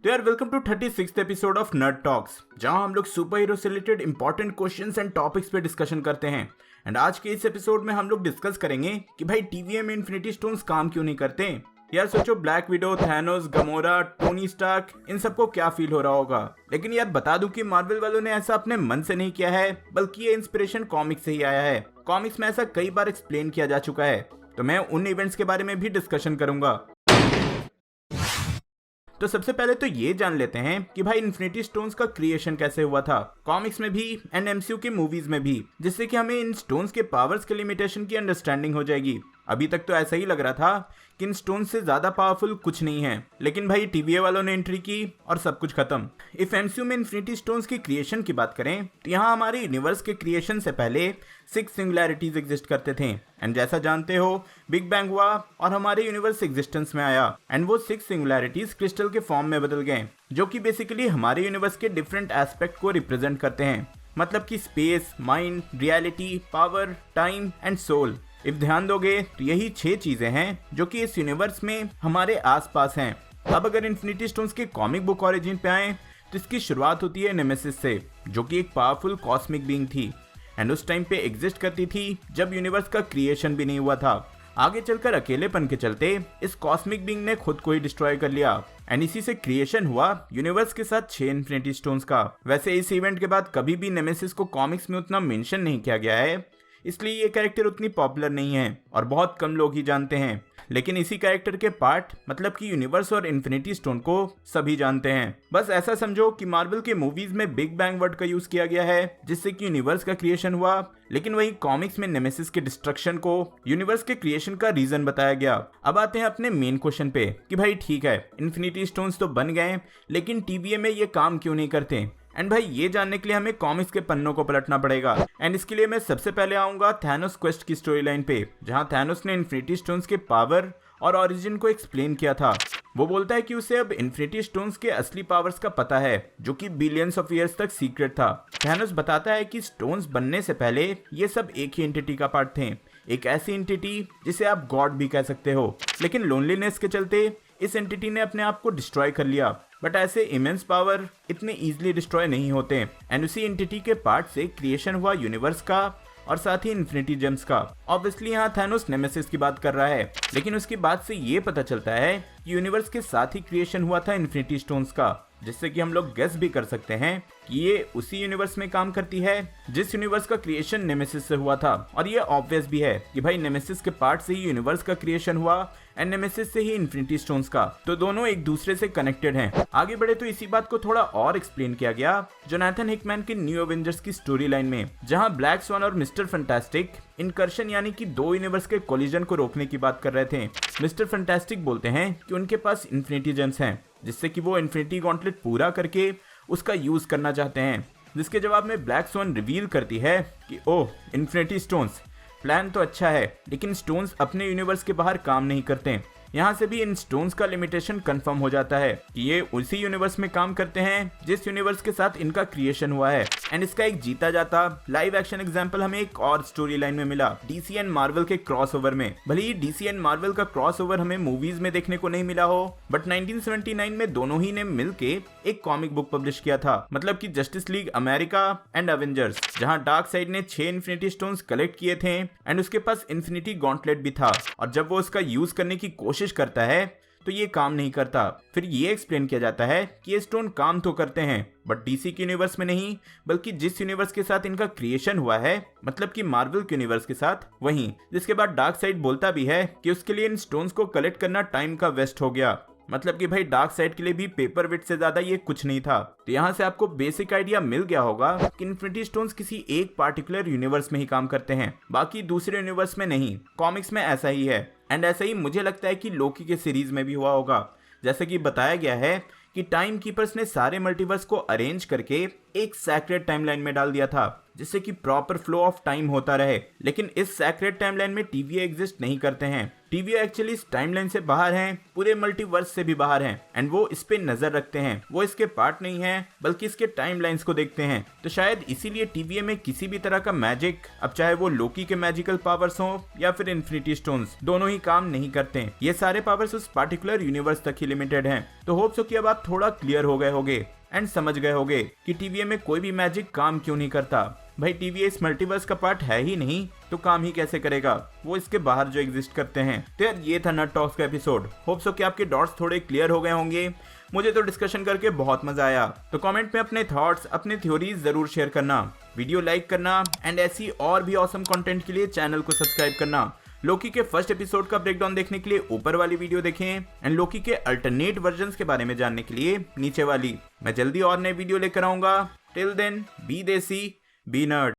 तो यार welcome to 36th episode of nerd talks, जहां हम लोग सुपर हीरो से related important questions and topics पे डिस्कशन करते हैं। एंड आज के इस एपिसोड में हम लोग डिस्कस करेंगे कि भाई टीवीए में इन्फिनिटी स्टोन्स काम क्यों नहीं करते। यार सोचो, Black Widow, Thanos, Gamora, Tony Stark, इन सबको क्या फील हो रहा होगा। लेकिन यार बता दूं कि मार्वल वालों ने ऐसा अपने मन से नहीं किया है, बल्कि ये इंस्पिरेशन कॉमिक्स से ही आया है। कॉमिक्स में ऐसा कई बार एक्सप्लेन किया जा चुका है, तो मैं उन इवेंट्स के बारे में भी डिस्कशन करूंगा। तो सबसे पहले तो ये जान लेते हैं कि भाई इन्फिनिटी स्टोन्स का क्रिएशन कैसे हुआ था, कॉमिक्स में भी एंड एमसीयू की मूवीज में भी, जिससे कि हमें इन स्टोन्स के पावर्स के लिमिटेशन की अंडरस्टैंडिंग हो जाएगी। अभी तक तो ऐसा ही लग रहा था कि इन स्टोन्स से ज्यादा पावरफुल कुछ नहीं है, लेकिन भाई टीवीए वालों ने एंट्री की और सब कुछ खत्म। इफ एमसीयू में इन्फिनिटी स्टोन्स की क्रिएशन की बात करें तो यहाँ हमारे यूनिवर्स के क्रिएशन से पहले 6 सिंगुलैरिटीज एग्जिस्ट करते थे। एंड जैसा जानते हो, बिग बैंग हुआ और हमारे यूनिवर्स एग्जिस्टेंस में आया। एंड वो 6 सिंगुलैरिटीज क्रिस्टल के फॉर्म में बदल गए, जो कि बेसिकली हमारे यूनिवर्स के डिफरेंट एस्पेक्ट को रिप्रेजेंट करते हैं। मतलब कि space, mind, reality, power, time and soul. If ध्यान दोगे तो यही 6 चीजें हैं जो कि इस यूनिवर्स में हमारे आसपास हैं। अब अगर इन्फिनिटी स्टोन्स के कॉमिक बुक ओरिजिन पे आए तो इसकी शुरुआत होती है नेमेसिस से, जो कि एक पावरफुल कॉस्मिक बीइंग थी एंड उस टाइम पे एग्जिस्ट करती थी जब यूनिवर्स का क्रिएशन भी नहीं हुआ था। आगे चलकर अकेलेपन के चलते इस कॉस्मिक बीइंग ने खुद को ही डिस्ट्रॉय कर लिया एंड इसी से क्रिएशन हुआ यूनिवर्स के साथ 6 इन्फिनिटी स्टोन्स का। वैसे इस इवेंट के बाद कभी भी नेमेसिस को कॉमिक्स में उतना मेंशन नहीं किया गया है, इसलिए ये कैरेक्टर उतनी पॉपुलर नहीं है और बहुत कम लोग ही जानते हैं। लेकिन इसी कैरेक्टर के पार्ट मतलब कि यूनिवर्स और इन्फिनिटी स्टोन को सभी जानते हैं। बस ऐसा समझो कि मार्वल के मूवीज में बिग बैंग वर्ड का यूज किया गया है, जिससे कि यूनिवर्स का क्रिएशन हुआ, लेकिन वही कॉमिक्स में नेमेसिस के डिस्ट्रक्शन को यूनिवर्स के क्रिएशन का रीजन बताया गया। अब आते हैं अपने मेन क्वेश्चन पे कि भाई ठीक है, इन्फिनिटी स्टोन्स तो बन गए, लेकिन टीवीए में ये काम क्यों नहीं करते। एंड भाई ये जानने के लिए हमें कॉमिक्स के पन्नों को पलटना पड़ेगा। एंड इसके लिए मैं सबसे पहले आऊंगा थैनोस क्वेस्ट की स्टोरी लाइन पे, जहां थैनोस ने इन्फिनिटी स्टोन्स के पावर और ओरिजिन को एक्सप्लेन किया था। वो बोलता है कि उसे अब इन्फिनिटी स्टोन्स के असली पावर्स का पता है, जो कि बिलियंस ऑफ ईयर्स तक सीक्रेट था। थैनोस बताता है कि स्टोन्स बनने से पहले ये सब एक ही एंटिटी का पार्ट थे, एक ऐसी एंटिटी जिसे आप गॉड भी कह सकते हो। लेकिन लोनलीनेस के चलते इस एंटिटी ने अपने आप को डिस्ट्रॉय कर लिया। बट ऐसे इमेंस पावर इतने इजीली डिस्ट्रॉय नहीं होते एंड उसी एंटिटी के पार्ट से क्रिएशन हुआ यूनिवर्स का और साथ ही इन्फिनिटी जेम्स का। ऑब्वियसली यहाँ थैनोस नेमेसिस की बात कर रहा है, लेकिन उसकी बात से ये पता चलता है कि यूनिवर्स के साथ ही क्रिएशन हुआ था इन्फिनिटी स्टोन्स का, जिससे कि हम लोग गेस भी कर सकते हैं कि ये उसी यूनिवर्स में काम करती है जिस यूनिवर्स का क्रिएशन नेमेसिस से हुआ था। और ये ऑब्वियस भी है कि भाई नेमेसिस के पार्ट से ही यूनिवर्स का क्रिएशन हुआ एंड नेमेसिस से ही इन्फिनिटी स्टोन्स का, तो दोनों एक दूसरे से कनेक्टेड हैं। आगे बढ़े तो इसी बात को थोड़ा और एक्सप्लेन किया गया जोनाथन हिकमैन की न्यू एवेंजर्स की स्टोरी लाइन में, जहां ब्लैक स्वॉन और मिस्टर फैंटास्टिक इनकर्शन यानी कि 2 यूनिवर्स के कोलिजन को रोकने की बात कर रहे थे। मिस्टर फैंटास्टिक बोलते हैं कि उनके पास इन्फिनिटी जेम्स हैं, जिससे कि वो इन्फिनिटी गॉन्टलेट पूरा करके उसका यूज करना चाहते हैं। जिसके जवाब में ब्लैक स्वॉन रिवील करती है कि ओह, इन्फिनिटी स्टोन्स, प्लान तो अच्छा है, लेकिन स्टोन्स अपने यूनिवर्स के बाहर काम नहीं करते। यहाँ से भी इन स्टोन्स का लिमिटेशन कंफर्म हो जाता है कि ये उसी यूनिवर्स में काम करते हैं जिस यूनिवर्स के साथ इनका क्रिएशन हुआ है। एंड इसका एक जीता जाता लाइव एक्शन एग्जांपल हमें एक और स्टोरी लाइन में मिला, डीसी एंड मार्वल के क्रॉसओवर में। भले ही डीसी एंड मार्वल का क्रॉसओवर हमें मूवीज में देखने को नहीं मिला हो, बट 1979 में दोनों ही ने मिलके एक कॉमिक बुक पब्लिश किया था, मतलब कि justice league America and Avengers, जहाँ डार्क साइड ने 6 इन्फिनिटी स्टोन्स कलेक्ट किए थे एंड उसके पास इन्फिनिटी गॉन्टलेट भी था। और जब वो उसका यूज करने की कोशिश करता है तो ये काम नहीं करता। फिर ये एक्सप्लेन किया जाता है कि ये स्टोन काम तो करते हैं, बट डीसी के यूनिवर्स में नहीं, बल्कि जिस यूनिवर्स के साथ इनका क्रिएशन हुआ है, मतलब कि मार्वल के यूनिवर्स के साथ, वहीं। जिसके बाद डार्क साइड बोलता भी है कि उसके लिए इन स्टोन्स को कलेक्ट करना टाइम का वेस्ट हो गया। मतलब कि भाई डार्क साइड के लिए भी पेपर वेट से ज्यादा ये कुछ नहीं था। तो यहाँ से आपको बेसिक आइडिया मिल गया होगा कि इन्फिनिटी स्टोन्स किसी एक पार्टिकुलर यूनिवर्स में ही काम करते हैं, बाकी दूसरे यूनिवर्स में नहीं। कॉमिक्स में ऐसा ही है एंड ऐसा ही मुझे लगता है कि लोकी के सीरीज में भी हुआ होगा। जैसे कि बताया गया है कि टाइम कीपर्स ने सारे मल्टीवर्स को अरेंज करके एक सैक्रेड टाइमलाइन में डाल दिया था, जिससे कि प्रॉपर फ्लो ऑफ टाइम होता रहे। लेकिन इस सैक्रेड टाइमलाइन में टीवीए एग्जिस्ट नहीं करते हैं। टीवीए एक्चुअली इस टाइमलाइन से बाहर हैं, पूरे मल्टीवर्स से भी बाहर हैं, एंड वो इस पे नजर रखते हैं। वो इसके पार्ट नहीं है बल्कि इसके टाइमलाइंस को देखते हैं। तो शायद इसीलिए टीवीए में किसी भी तरह का मैजिक, अब चाहे वो लोकी के मैजिकल पावर्स हो या फिर इन्फिनिटी स्टोन्स, दोनों ही काम नहीं करते। ये सारे पावर्स उस पार्टिकुलर यूनिवर्स तक ही लिमिटेड हैं। तो होप सो कि अब आप थोड़ा क्लियर हो गए होगे एंड समझ गए होगे कि टीवीए में कोई भी मैजिक काम क्यों नहीं करता। भाई टीवीए इस मल्टीवर्स का पार्ट है ही नहीं तो काम ही कैसे करेगा, वो इसके बाहर जो एग्जिस्ट करते हैं। तो यार ये था नर्ड टॉक्स का एपिसोड। होप सो कि आपके डॉट्स थोड़े क्लियर हो गए होंगे। मुझे तो डिस्कशन करके बहुत मजा आया। तो कमेंट में अपने थॉट्स, अपने थ्योरीज जरूर शेयर करना, वीडियो लाइक करना एंड ऐसी और भी ऑसम कंटेंट के लिए चैनल को सब्सक्राइब करना। लोकी के फर्स्ट एपिसोड का ब्रेकडाउन देखने के लिए ऊपर वाली वीडियो देखें एंड लोकी के अल्टरनेट वर्जन्स के बारे में जानने के लिए नीचे वाली। मैं जल्दी और नए वीडियो लेकर आऊंगा। टिल देन बी देसी बी नर्ड।